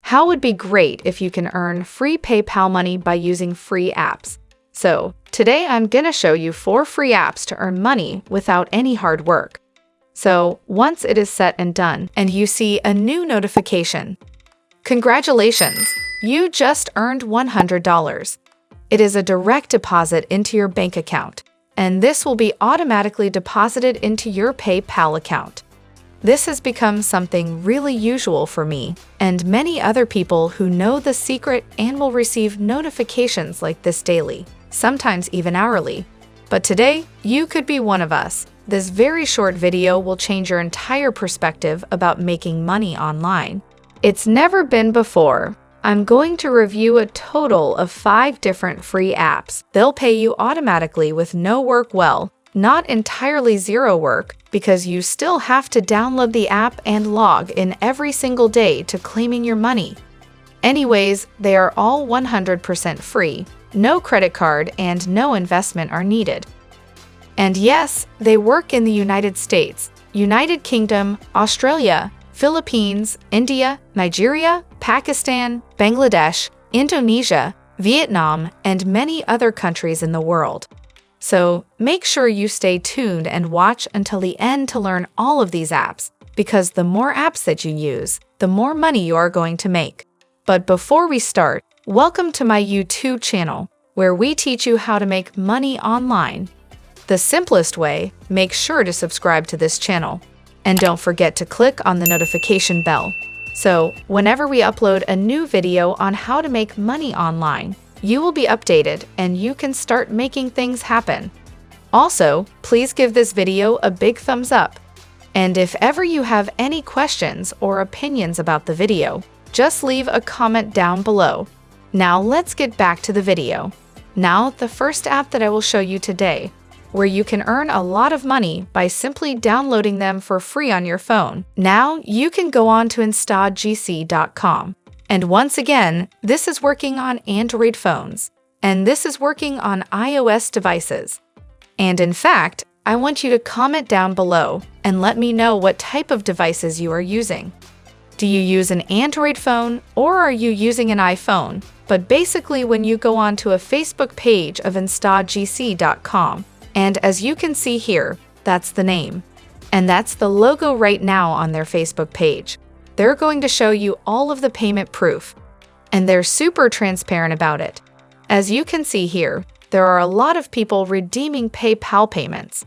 How would be great if you can earn free PayPal money by using free apps? So, today I'm gonna show you 4 free apps to earn money without any hard work. So, once it is set and done, and you see a new notification, congratulations! You just earned $100. It is a direct deposit into your bank account, and this will be automatically deposited into your PayPal account. This has become something really usual for me and many other people who know the secret and will receive notifications like this daily, sometimes even hourly. But today, you could be one of us. This very short video will change your entire perspective about making money online. It's never been before. I'm going to review a total of 5 different free apps. They'll pay you automatically with no work, well, not entirely zero work, because you still have to download the app and log in every single day to claiming your money. Anyways, they are all 100% free, no credit card and no investment are needed. And yes, they work in the United States, United Kingdom, Australia, Philippines, India, Nigeria, Pakistan, Bangladesh, Indonesia, Vietnam, and many other countries in the world. So make sure you stay tuned and watch until the end to learn all of these apps, because the more apps that you use, the more money you are going to make. But before we start, welcome to my YouTube channel, where we teach you how to make money online. The simplest way, make sure to subscribe to this channel. And don't forget to click on the notification bell. So whenever we upload a new video on how to make money online, you will be updated and you can start making things happen. Also, please give this video a big thumbs up. And if ever you have any questions or opinions about the video, just leave a comment down below. Now let's get back to the video. Now, the first app that I will show you today, where you can earn a lot of money by simply downloading them for free on your phone. Now, you can go on to instagc.com. And once again, this is working on Android phones, and this is working on iOS devices. And in fact, I want you to comment down below and let me know what type of devices you are using. Do you use an Android phone or are you using an iPhone? But basically, when you go on to a Facebook page of instagc.com, and as you can see here, that's the name. And that's the logo right now on their Facebook page. They're going to show you all of the payment proof. And they're super transparent about it. As you can see here, there are a lot of people redeeming PayPal payments.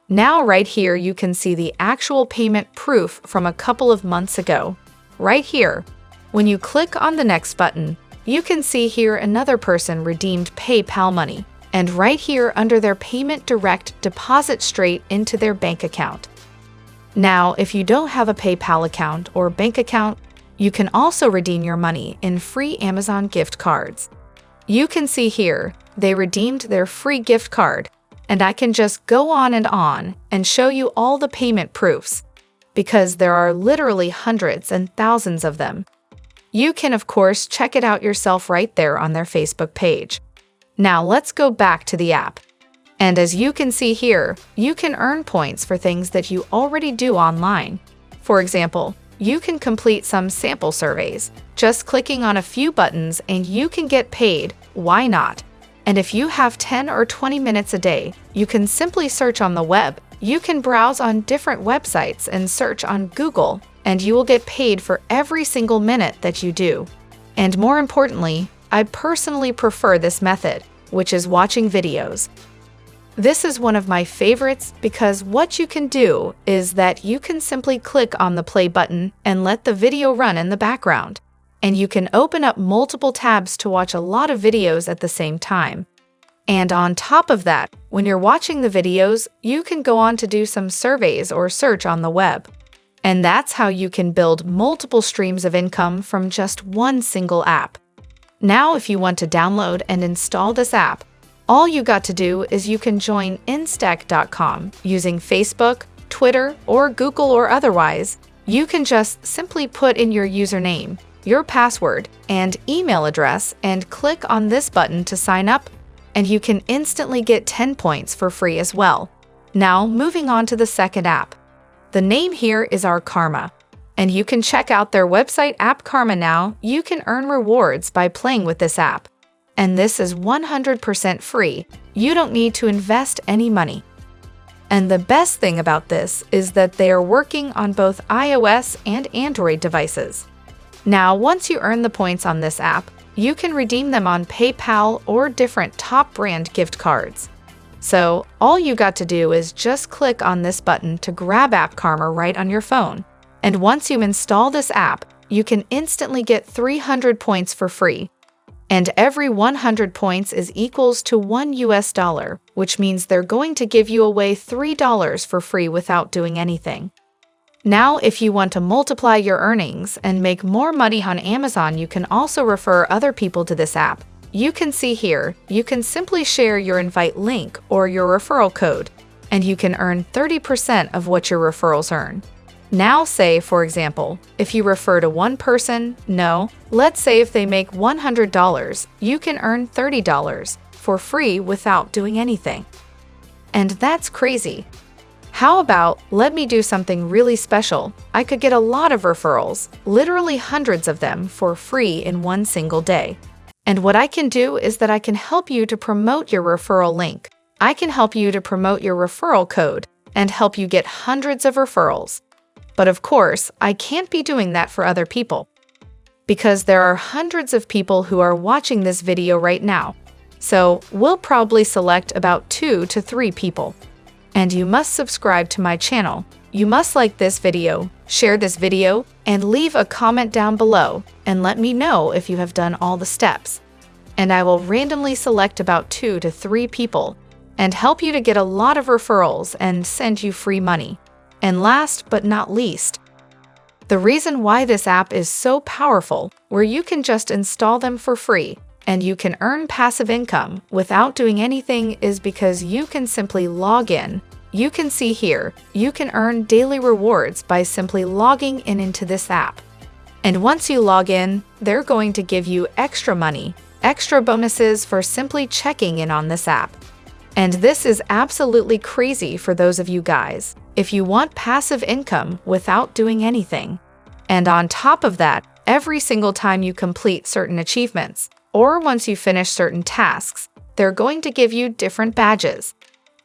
Now right here you can see the actual payment proof from a couple of months ago. Right here. When you click on the next button, you can see here another person redeemed PayPal money. And right here under their payment direct deposit straight into their bank account. Now, if you don't have a PayPal account or bank account, you can also redeem your money in free Amazon gift cards. You can see here, they redeemed their free gift card, and I can just go on and show you all the payment proofs, because there are literally hundreds and thousands of them. You can, of course, check it out yourself right there on their Facebook page. Now let's go back to the app. And as you can see here, you can earn points for things that you already do online. For example, you can complete some sample surveys, just clicking on a few buttons and you can get paid. Why not? And if you have 10 or 20 minutes a day, you can simply search on the web. You can browse on different websites and search on Google, and you will get paid for every single minute that you do. And more importantly, I personally prefer this method, which is watching videos. This is one of my favorites because what you can do is that you can simply click on the play button and let the video run in the background. And you can open up multiple tabs to watch a lot of videos at the same time. And on top of that, when you're watching the videos, you can go on to do some surveys or search on the web. And that's how you can build multiple streams of income from just one single app. Now, if you want to download and install this app, all you got to do is you can join instac.com using Facebook, Twitter, or Google or otherwise. You can just simply put in your username, your password, and email address and click on this button to sign up, and you can instantly get 10 points for free as well. Now, moving on to the second app. The name here is our Karma. And you can check out their website App Karma now. You can earn rewards by playing with this app. And this is 100% free. You don't need to invest any money. And the best thing about this is that they are working on both iOS and Android devices. Now, once you earn the points on this app, you can redeem them on PayPal or different top brand gift cards. So, all you got to do is just click on this button to grab App Karma right on your phone. And once you install this app, you can instantly get 300 points for free. And every 100 points is equals to $1, which means they're going to give you away $3 for free without doing anything. Now, if you want to multiply your earnings and make more money on Amazon, you can also refer other people to this app. You can see here, you can simply share your invite link or your referral code, and you can earn 30% of what your referrals earn. Now say, for example, if you refer to one person, let's say if they make $100, you can earn $30 for free without doing anything. And that's crazy. How about, let me do something really special. I could get a lot of referrals, literally hundreds of them, for free in one single day. And what I can do is that I can help you to promote your referral link. I can help you to promote your referral code and help you get hundreds of referrals. But of course, I can't be doing that for other people, because there are hundreds of people who are watching this video right now. So we'll probably select about 2 to 3 people. And you must subscribe to my channel. You must like this video, share this video, and leave a comment down below and let me know if you have done all the steps. And I will randomly select about 2 to 3 people and help you to get a lot of referrals and send you free money. And last but not least, the reason why this app is so powerful, where you can just install them for free and you can earn passive income without doing anything, is because you can simply log in. You can see here, you can earn daily rewards by simply logging in into this app. And once you log in, they're going to give you extra money, extra bonuses for simply checking in on this app. And this is absolutely crazy for those of you guys, if you want passive income without doing anything. And on top of that, every single time you complete certain achievements, or once you finish certain tasks, they're going to give you different badges.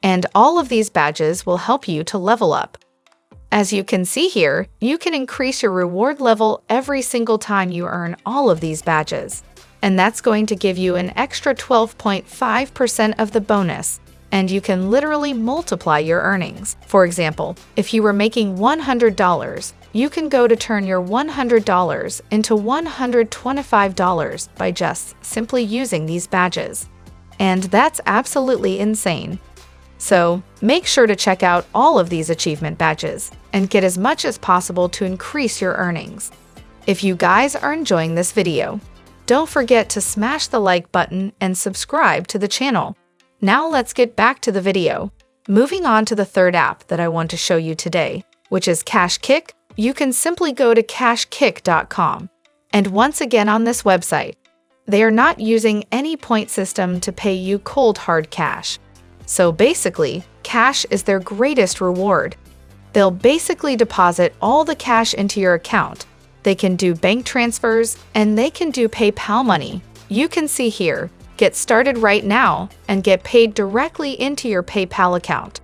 And all of these badges will help you to level up. As you can see here, you can increase your reward level every single time you earn all of these badges. And that's going to give you an extra 12.5% of the bonus. And you can literally multiply your earnings. For example, if you were making $100, you can go to turn your $100 into $125 by just simply using these badges. And that's absolutely insane. So make sure to check out all of these achievement badges and get as much as possible to increase your earnings. If you guys are enjoying this video, don't forget to smash the like button and subscribe to the channel. Now let's get back to the video. Moving on to the third app that I want to show you today, which is Cashkick. You can simply go to cashkick.com. And once again on this website, they are not using any point system to pay you cold hard cash. So basically, cash is their greatest reward. They'll basically deposit all the cash into your account. They can do bank transfers, and they can do PayPal money. You can see here, get started right now and get paid directly into your PayPal account.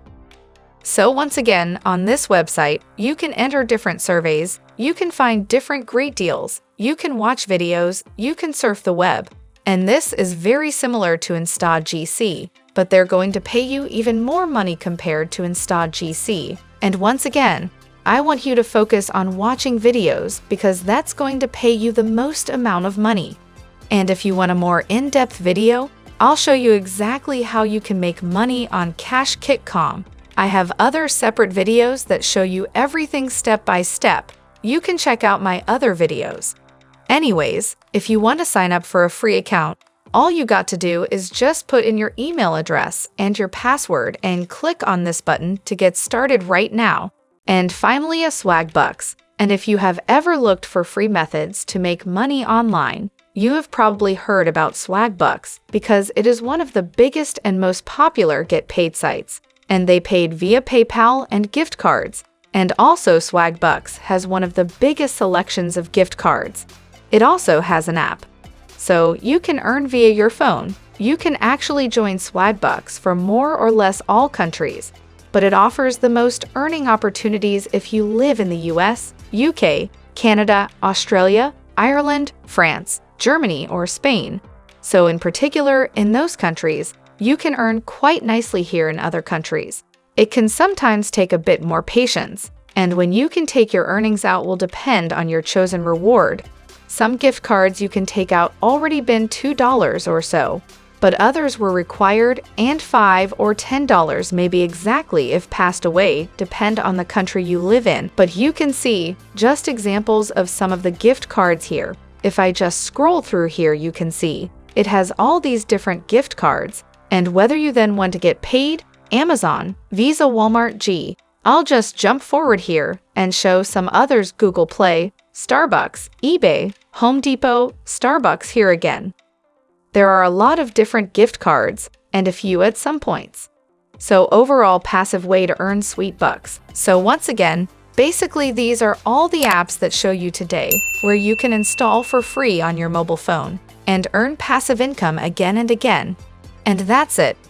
So once again, on this website, you can enter different surveys, you can find different great deals, you can watch videos, you can surf the web. And this is very similar to InstaGC, but they're going to pay you even more money compared to InstaGC. And once again, I want you to focus on watching videos because that's going to pay you the most amount of money. And if you want a more in-depth video, I'll show you exactly how you can make money on Cashkick.com. I have other separate videos that show you everything step by step. You can check out my other videos. Anyways, if you want to sign up for a free account, all you got to do is just put in your email address and your password and click on this button to get started right now. And finally, a Swagbucks. And if you have ever looked for free methods to make money online, you have probably heard about Swagbucks because it is one of the biggest and most popular get paid sites. And they paid via PayPal and gift cards. And also Swagbucks has one of the biggest selections of gift cards. It also has an app. So you can earn via your phone. You can actually join Swagbucks for more or less all countries, but it offers the most earning opportunities if you live in the US, UK, Canada, Australia, Ireland, France, Germany, or Spain. So in particular, in those countries, you can earn quite nicely here in other countries. It can sometimes take a bit more patience, and when you can take your earnings out will depend on your chosen reward. Some gift cards you can take out already been $2 or so, but others were required and $5 or $10 maybe exactly if passed away, depend on the country you live in. But you can see just examples of some of the gift cards here. If I just scroll through here, you can see it has all these different gift cards, and whether you then want to get paid, Amazon, Visa, Walmart, G. I'll just jump forward here and show some others: Google Play, Starbucks, eBay, Home Depot, Starbucks here again. There are a lot of different gift cards, and a few at some points. So overall passive way to earn sweet bucks. So once again, basically these are all the apps that show you today where you can install for free on your mobile phone and earn passive income again and again. And that's it.